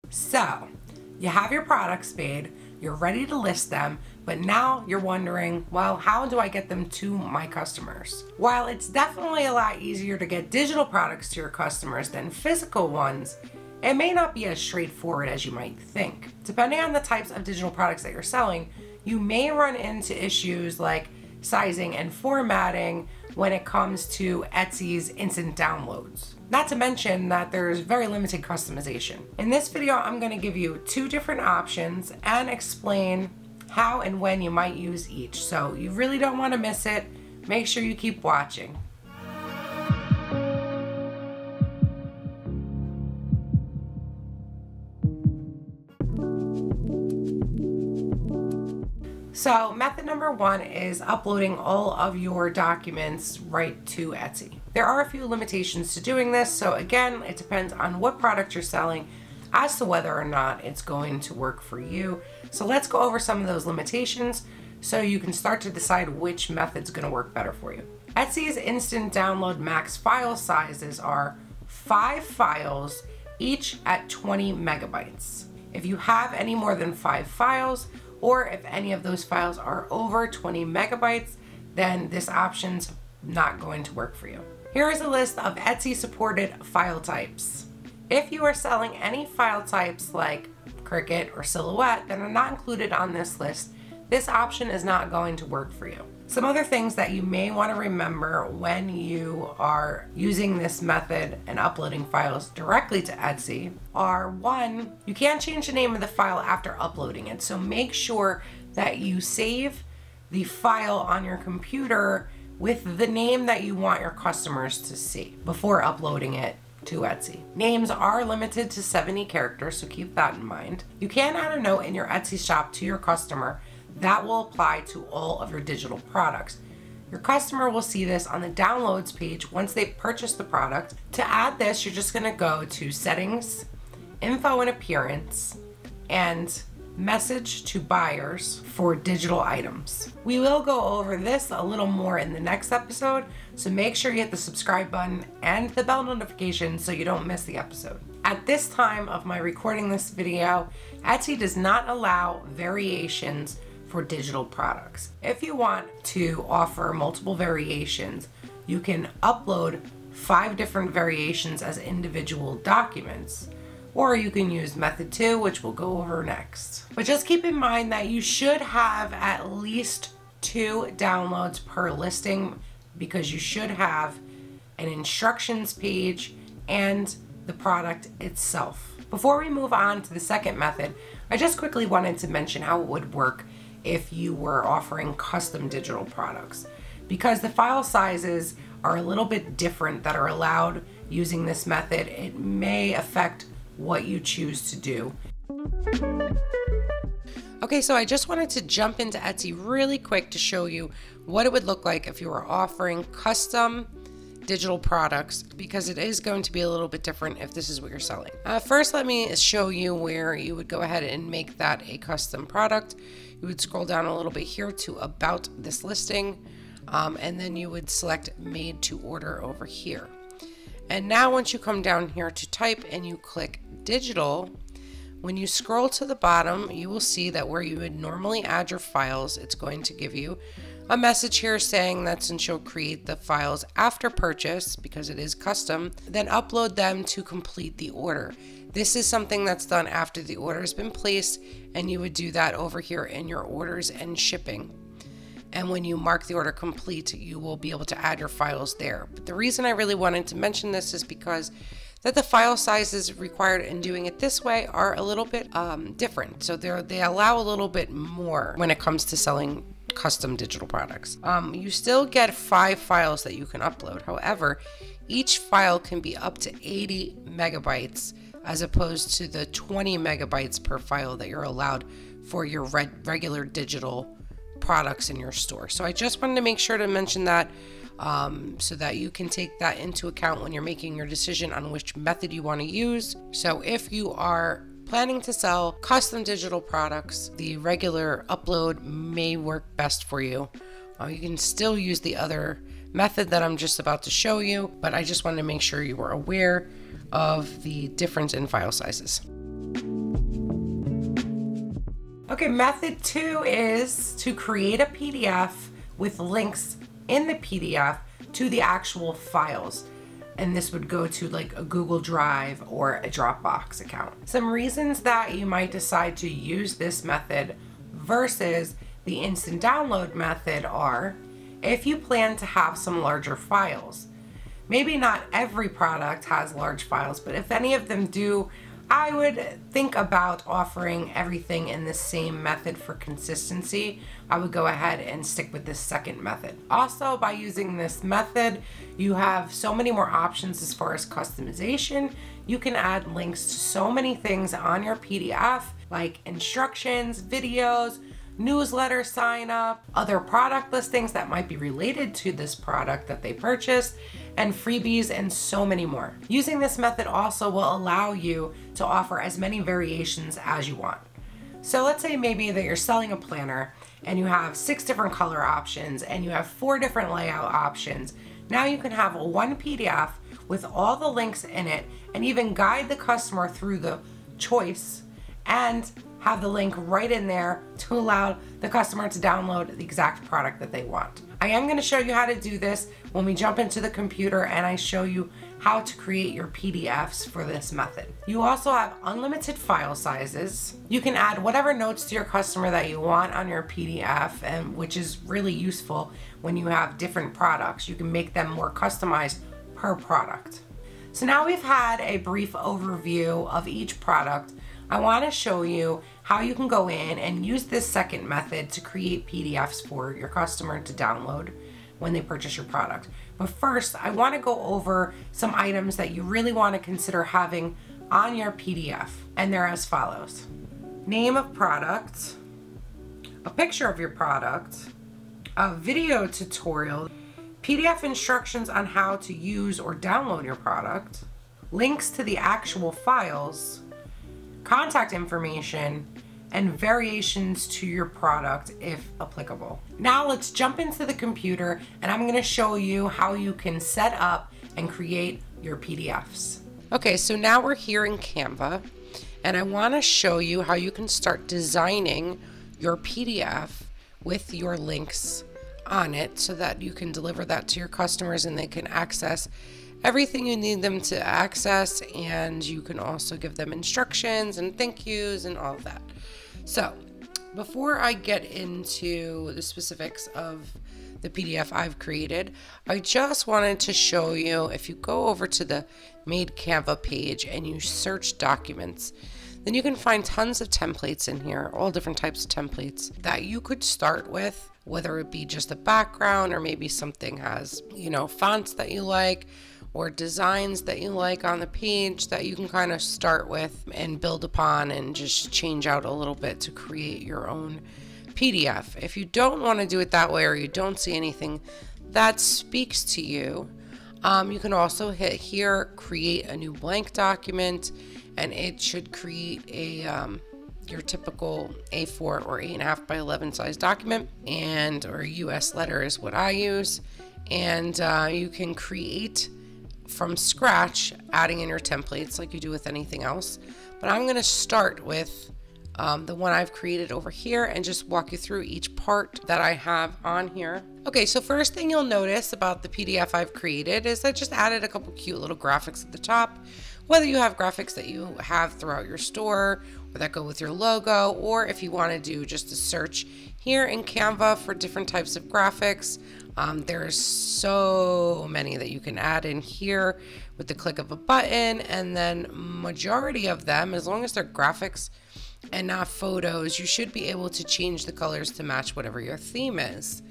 So you have your products made, you're ready to list them, but now you're wondering, well, how do I get them to my customers? While it's definitely a lot easier to get digital products to your customers than physical ones, it may not be as straightforward as you might think. Depending on the types of digital products that you're selling, you may run into issues like sizing and formatting when it comes to Etsy's instant downloads. Not to mention that there's very limited customization. In this video, I'm going to give you 2 different options and explain how and when you might use each. So you really don't want to miss it. Make sure you keep watching. So method number 1 is uploading all of your documents right to Etsy. There are a few limitations to doing this, so again, it depends on what product you're selling as to whether or not it's going to work for you. So let's go over some of those limitations so you can start to decide which method's going to work better for you. Etsy's instant download max file sizes are 5 files, each at 20 megabytes. If you have any more than 5 files, or if any of those files are over 20 megabytes, then this option's not going to work for you. Here is a list of Etsy supported file types. If you are selling any file types like Cricut or Silhouette that are not included on this list, this option is not going to work for you. Some other things that you may want to remember when you are using this method and uploading files directly to Etsy are: 1, you can't change the name of the file after uploading it. So make sure that you save the file on your computer with the name that you want your customers to see before uploading it to Etsy. Names are limited to 70 characters, so keep that in mind. You can add a note in your Etsy shop to your customer that will apply to all of your digital products. Your customer will see this on the downloads page once they've purchased the product. To add this, you're just going to go to Settings, Info and Appearance, and Message to Buyers for digital items. We will go over this a little more in the next episode, so make sure you hit the subscribe button and the bell notification so you don't miss the episode. At this time of my recording this video, Etsy does not allow variations for digital products. If you want to offer multiple variations, you can upload 5 different variations as individual documents, or you can use method 2, which we'll go over next. But just keep in mind that you should have at least 2 downloads per listing, because you should have an instructions page and the product itself. Before we move on to the second method, I just quickly wanted to mention how it would work if you were offering custom digital products. Because the file sizes are a little bit different that are allowed using this method, it may affect what you choose to do. Okay, so I just wanted to jump into Etsy really quick to show you what it would look like if you were offering custom digital products, because it is going to be a little bit different if this is what you're selling. First, let me show you where you would go ahead and make that a custom product. You would scroll down a little bit here to About This Listing, and then you would select Made to Order over here. And now once you come down here to Type and you click Digital, when you scroll to the bottom, you will see that where you would normally add your files, it's going to give you a message here saying that since you'll create the files after purchase, because it is custom, then upload them to complete the order. This is something that's done after the order has been placed, and you would do that over here in your orders and shipping. And when you mark the order complete, you will be able to add your files there. But the reason I really wanted to mention this is because that the file sizes required in doing it this way are a little bit different. So they allow a little bit more when it comes to selling custom digital products. You still get 5 files that you can upload. However, each file can be up to 80 megabytes as opposed to the 20 megabytes per file that you're allowed for your regular digital products in your store. So I just wanted to make sure to mention that so that you can take that into account when you're making your decision on which method you want to use. So if you are planning to sell custom digital products, the regular upload may work best for you. You can still use the other method that I'm just about to show you, but I just wanted to make sure you were aware of the difference in file sizes. Okay, method 2 is to create a PDF with links in the PDF to the actual files. And this would go to like a Google Drive or a Dropbox account. Some reasons that you might decide to use this method versus the instant download method are if you plan to have some larger files. Maybe not every product has large files, but if any of them do, I would think about offering everything in the same method for consistency. I would go ahead and stick with this second method. Also, by using this method, you have so many more options as far as customization. You can add links to so many things on your PDF, like instructions, videos, newsletter sign up, other product listings that might be related to this product that they purchased, and freebies, and so many more. Using this method also will allow you to offer as many variations as you want. So let's say maybe that you're selling a planner and you have 6 different color options and you have 4 different layout options. Now you can have one PDF with all the links in it and even guide the customer through the choice and have the link right in there to allow the customer to download the exact product that they want. I am going to show you how to do this when we jump into the computer and I show you how to create your PDFs for this method. You also have unlimited file sizes. You can add whatever notes to your customer that you want on your PDF, and which is really useful when you have different products. You can make them more customized per product. So now we've had a brief overview of each product. I want to show you how you can go in and use this second method to create PDFs for your customer to download when they purchase your product. But first, I want to go over some items that you really want to consider having on your PDF, and they're as follows: name of product, a picture of your product, a video tutorial, PDF instructions on how to use or download your product, links to the actual files, contact information, and variations to your product if applicable. Now let's jump into the computer and I'm going to show you how you can set up and create your PDFs. Okay, so now we're here in Canva and I want to show you how you can start designing your PDF with your links on it so that you can deliver that to your customers and they can access everything you need them to access, and you can also give them instructions and thank yous and all of that. So before I get into the specifics of the PDF I've created, I just wanted to show you, if you go over to the Made Canva page and you search documents, then you can find tons of templates in here, all different types of templates that you could start with, whether it be just a background or maybe something has, fonts that you like, or designs that you like on the page that you can kind of start with and build upon and just change out a little bit to create your own PDF. If you don't want to do it that way, or you don't see anything that speaks to you, you can also hit here, create a new blank document, and it should create a your typical A4 or 8.5 by 11 size document, or US letter is what I use, and you can create from scratch, adding in your templates like you do with anything else. But I'm going to start with the one I've created over here and just walk you through each part that I have on here. Okay, so first thing you'll notice about the PDF I've created is I just added a couple cute little graphics at the top. Whether you have graphics that you have throughout your store or that go with your logo, or if you want to do just a search here in Canva for different types of graphics, there's so many that you can add in here with the click of a button, and then majority of them, as long as they're graphics and not photos, you should be able to change the colors to match whatever your theme is.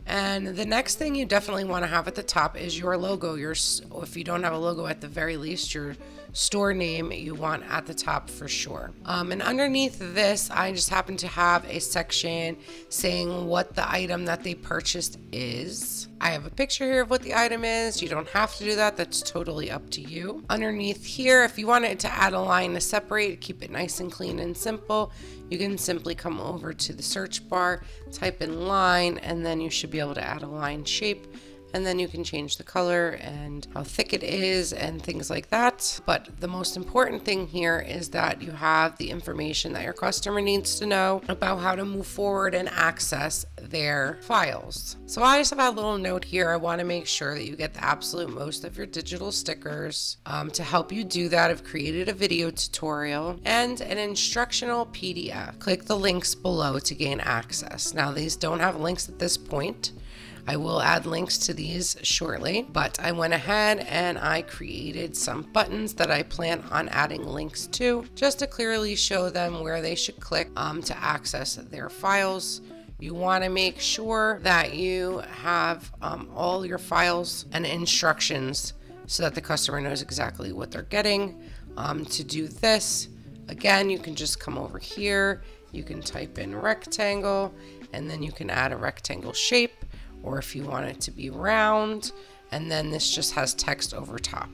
And the next thing you definitely want to have at the top is your logo. If you don't have a logo, at the very least, your store name you want at the top for sure. And underneath this, I just happen to have a section saying what the item that they purchased is. I have a picture here of what the item is. You don't have to do that. That's totally up to you. Underneath here, if you wanted to add a line to separate, keep it nice and clean and simple, you can simply come over to the search bar, type in line, and then you should be able to add a line shape and then you can change the color and how thick it is and things like that. But the most important thing here is that you have the information that your customer needs to know about how to move forward and access their files. So I just have a little note here. I want to make sure that you get the absolute most of your digital stickers. To help you do that, I've created a video tutorial and an instructional PDF. Click the links below to gain access. Now, these don't have links at this point. I will add links to these shortly, but I went ahead and I created some buttons that I plan on adding links to, just to clearly show them where they should click to access their files. You want to make sure that you have all your files and instructions so that the customer knows exactly what they're getting. To do this, again, you can just come over here, you can type in rectangle, and then you can add a rectangle shape, or if you want it to be round, and then this just has text over top.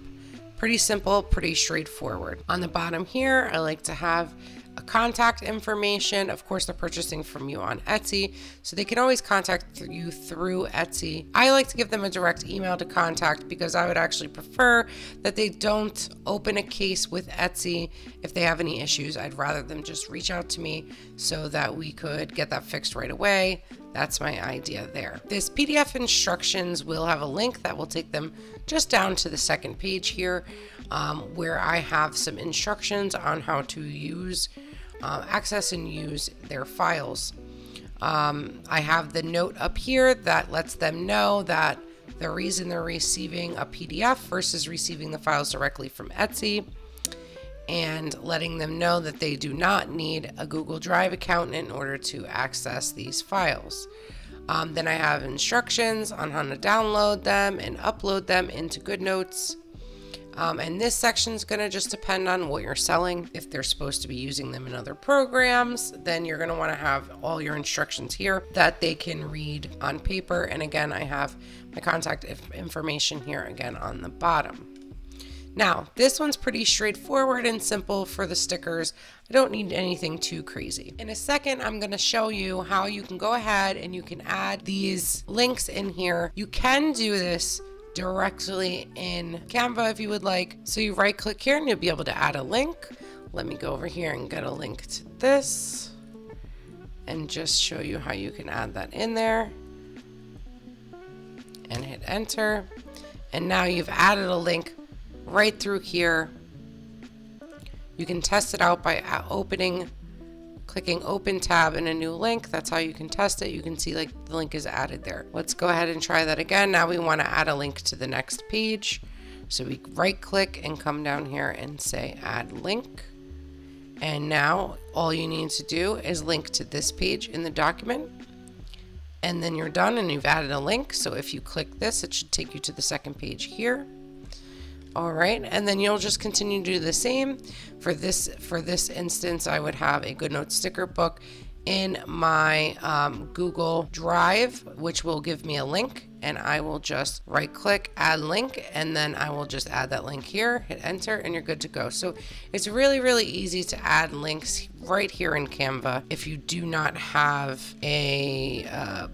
Pretty simple, pretty straightforward. On the bottom here, I like to have a contact information. Of course, they're purchasing from you on Etsy, so they can always contact you through Etsy. I like to give them a direct email to contact because I would actually prefer that they don't open a case with Etsy if they have any issues. I'd rather them just reach out to me so that we could get that fixed right away. That's my idea there. This PDF instructions will have a link that will take them just down to the second page here, where I have some instructions on how to use, access and use their files. I have the note up here that lets them know that the reason they're receiving a PDF versus receiving the files directly from Etsy, and letting them know that they do not need a Google Drive account in order to access these files. Then I have instructions on how to download them and upload them into GoodNotes. And this section is going to just depend on what you're selling. If they're supposed to be using them in other programs, then you're going to want to have all your instructions here that they can read on paper. And again, I have my contact information here again on the bottom. Now, this one's pretty straightforward and simple for the stickers. I don't need anything too crazy. In a second, I'm going to show you how you can go ahead and you can add these links in here. You can do this directly in Canva if you would like. So you right click here and you'll be able to add a link. Let me go over here and get a link to this and just show you how you can add that in there and hit enter. And now you've added a link right through here. You can test it out by clicking open tab in a new link. That's how you can test it. You can see like the link is added there. Let's go ahead and try that again. Now we want to add a link to the next page. So we right click and come down here and say add link. And now all you need to do is link to this page in the document. And then you're done and you've added a link. So if you click this, it should take you to the second page here. All right, and then you'll just continue to do the same. For this instance, I would have a GoodNotes sticker book in my Google Drive, which will give me a link, and I will just right click, add link, and then I will just add that link here, hit enter, and you're good to go. So it's really, really easy to add links right here in Canva if you do not have a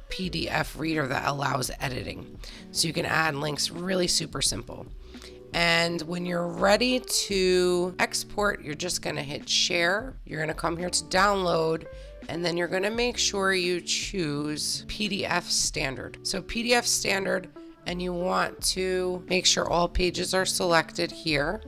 PDF reader that allows editing. So you can add links really super simple. And when you're ready to export, you're just going to hit share. You're going to come here to download, and then you're going to make sure you choose PDF standard. So PDF standard, and you want to make sure all pages are selected here.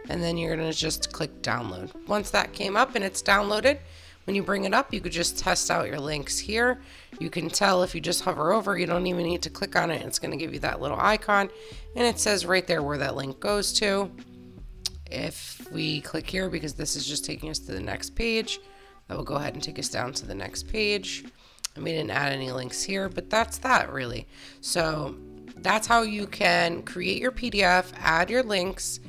And then you're going to just click download. Once that came up and it's downloaded, when you bring it up, you could just test out your links here. You can tell if you just hover over, you don't even need to click on it. It's going to give you that little icon, and it says right there where that link goes to. If we click here, because this is just taking us to the next page, that will go ahead and take us down to the next page. And we didn't add any links here, but that's that really. So that's how you can create your PDF, add your links,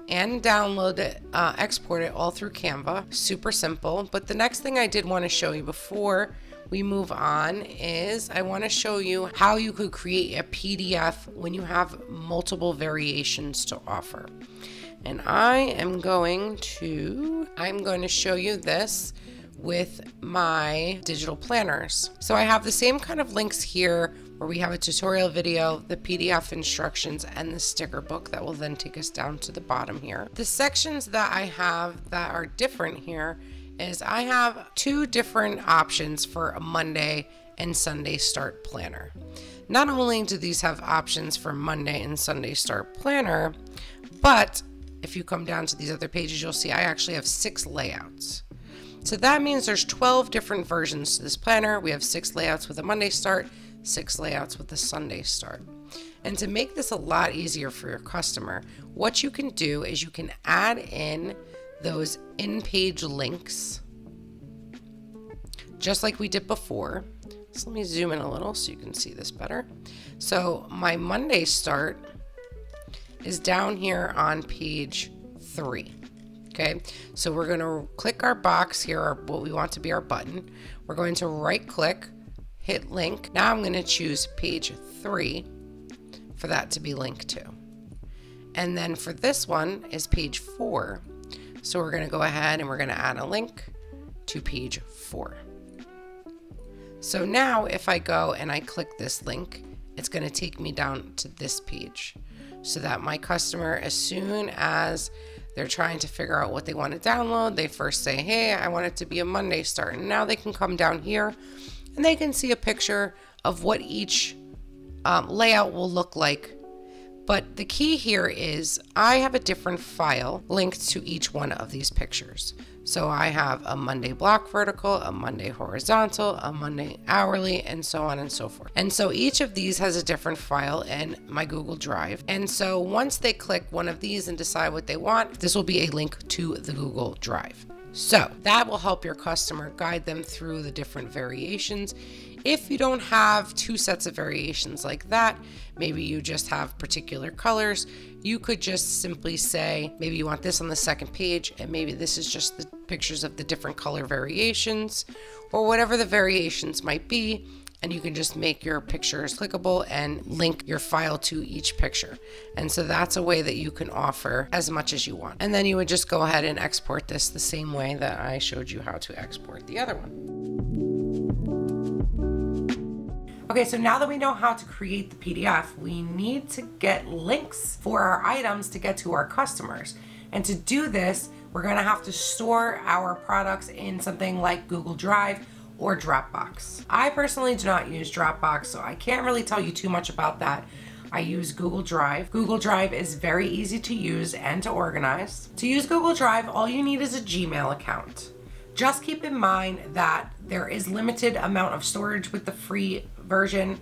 and download it, export it all through Canva. Super simple. But the next thing I did want to show you before we move on is I want to show you how you could create a PDF when you have multiple variations to offer. And I'm going to show you this with my digital planners. So I have the same kind of links here where we have a tutorial video, the PDF instructions, and the sticker book that will then take us down to the bottom here. The sections that I have that are different here is I have 2 different options for a Monday and Sunday start planner. Not only do these have options for Monday and Sunday start planner, but if you come down to these other pages, you'll see I actually have 6 layouts. So that means there's 12 different versions to this planner. We have 6 layouts with a Monday start, 6 layouts with a Sunday start. And to make this a lot easier for your customer, what you can do is you can add in those in-page links, just like we did before. So let me zoom in a little so you can see this better. So my Monday start is down here on page 3. Okay, so we're going to click our box here, what we want to be our button. We're going to right click, hit link. Now I'm going to choose page 3 for that to be linked to. And then for this one is page 4. So we're going to go ahead and we're going to add a link to page 4. So now if I go and I click this link, it's going to take me down to this page so that my customer, as soon as they're trying to figure out what they want to download, they first say, hey, I want it to be a Monday start. And now they can come down here and they can see a picture of what each layout will look like. But the key here is I have a different file linked to each one of these pictures. So I have a Monday block vertical, a Monday horizontal, a Monday hourly, and so on and so forth. And so each of these has a different file in my Google Drive. And so once they click one of these and decide what they want, this will be a link to the Google Drive. So that will help your customer guide them through the different variations. If you don't have 2 sets of variations like that, maybe you just have particular colors, you could just simply say, maybe you want this on the second page, and maybe this is just the pictures of the different color variations, or whatever the variations might be, and you can just make your pictures clickable and link your file to each picture. And so that's a way that you can offer as much as you want. And then you would just go ahead and export this the same way that I showed you how to export the other one. Okay, so now that we know how to create the PDF, we need to get links for our items to get to our customers. And to do this, we're going to have to store our products in something like Google Drive or Dropbox. I personally do not use Dropbox, so I can't really tell you too much about that. I use Google Drive. Google Drive is very easy to use and to organize. To use Google Drive, all you need is a Gmail account. Just keep in mind that there is limited amount of storage with the free version.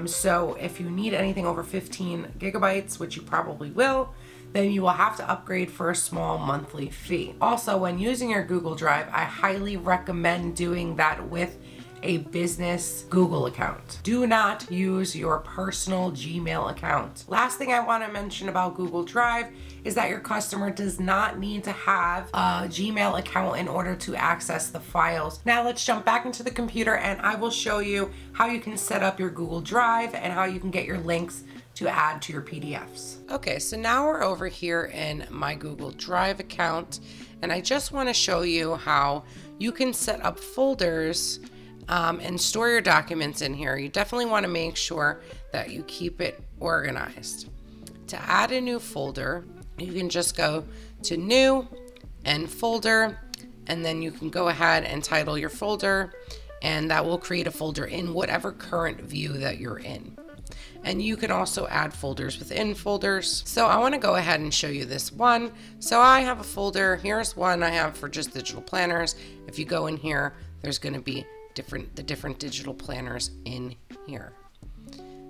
So if you need anything over 15 gigabytes, which you probably will, then you will have to upgrade for a small monthly fee. Also, when using your Google Drive, I highly recommend doing that with a business Google account. Do not use your personal Gmail account. Last thing I want to mention about Google Drive is that your customer does not need to have a Gmail account in order to access the files. Now let's jump back into the computer and I will show you how you can set up your Google Drive and how you can get your links to add to your PDFs. Okay, so now we're over here in my Google Drive account, and I just want to show you how you can set up folders and store your documents in here. You definitely want to make sure that you keep it organized. To add a new folder, you can just go to New and Folder, and then you can go ahead and title your folder, and that will create a folder in whatever current view that you're in. And you can also add folders within folders. So I want to go ahead and show you this one. So I have a folder. Here's one I have for just digital planners. If you go in here, there's going to be the different digital planners in here.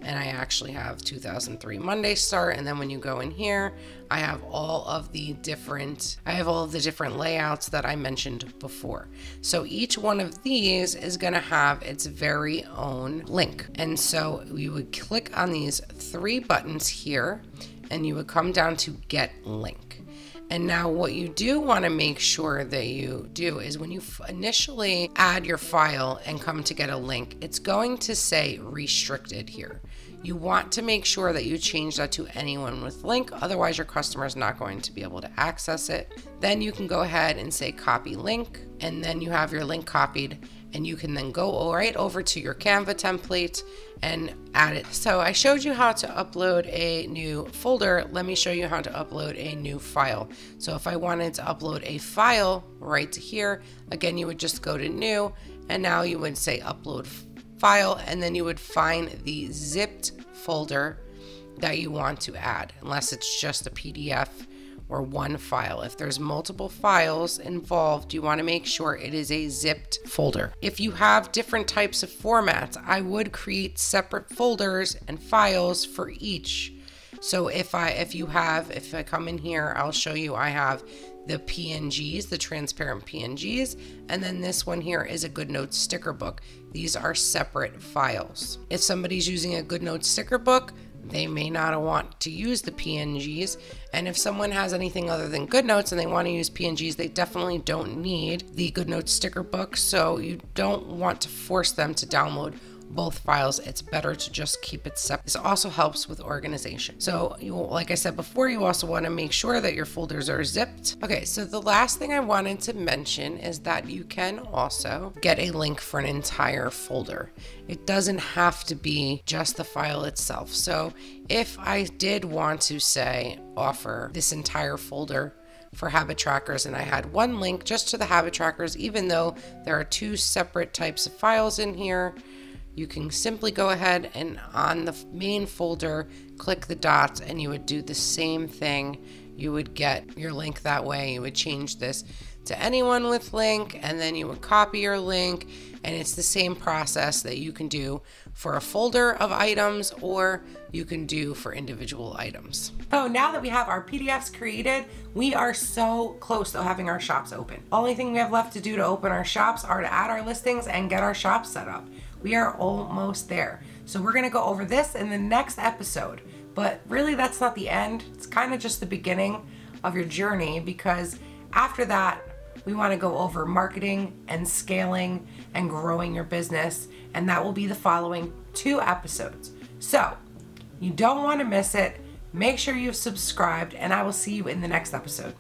And I actually have 2003 Monday start, and then when you go in here, I have all of the different layouts that I mentioned before. So each one of these is going to have its very own link. And so you would click on these 3 buttons here, and you would come down to Get Link. And now what you do want to make sure that you do is when you initially add your file and come to get a link, it's going to say restricted here. You want to make sure that you change that to anyone with link, otherwise your customer is not going to be able to access it. Then you can go ahead and say copy link, and then you have your link copied, and you can then go right over to your Canva template and add it. So I showed you how to upload a new folder. Let me show you how to upload a new file. So if I wanted to upload a file right to here, again, you would just go to new, and now you would say upload file, and then you would find the zipped folder that you want to add, unless it's just a PDF or one file. If there's multiple files involved, you want to make sure it is a zipped folder. If you have different types of formats, I would create separate folders and files for each. So if I come in here, I'll show you I have the PNGs, the transparent PNGs, and then this one here is a GoodNotes sticker book. These are separate files. If somebody's using a GoodNotes sticker book, they may not want to use the PNGs. And if someone has anything other than GoodNotes and they want to use PNGs, they definitely don't need the GoodNotes sticker book. So you don't want to force them to download both files. It's better to just keep it separate. This also helps with organization. So like I said before, you also want to make sure that your folders are zipped. Okay, so the last thing I wanted to mention is that you can also get a link for an entire folder. It doesn't have to be just the file itself. So if I did want to say offer this entire folder for habit trackers, and I had one link just to the habit trackers, even though there are two separate types of files in here, you can simply go ahead and on the main folder, click the dots, and you would do the same thing. You would get your link that way. You would change this to anyone with link, and then you would copy your link, and it's the same process that you can do for a folder of items, or you can do for individual items. So now that we have our PDFs created, we are so close to having our shops open. Only thing we have left to do to open our shops are to add our listings and get our shops set up. We are almost there. So we're gonna go over this in the next episode, but really that's not the end. It's kind of just the beginning of your journey, because after that, we wanna go over marketing and scaling and growing your business, and that will be the following 2 episodes. So you don't wanna miss it. Make sure you've subscribed, and I will see you in the next episode.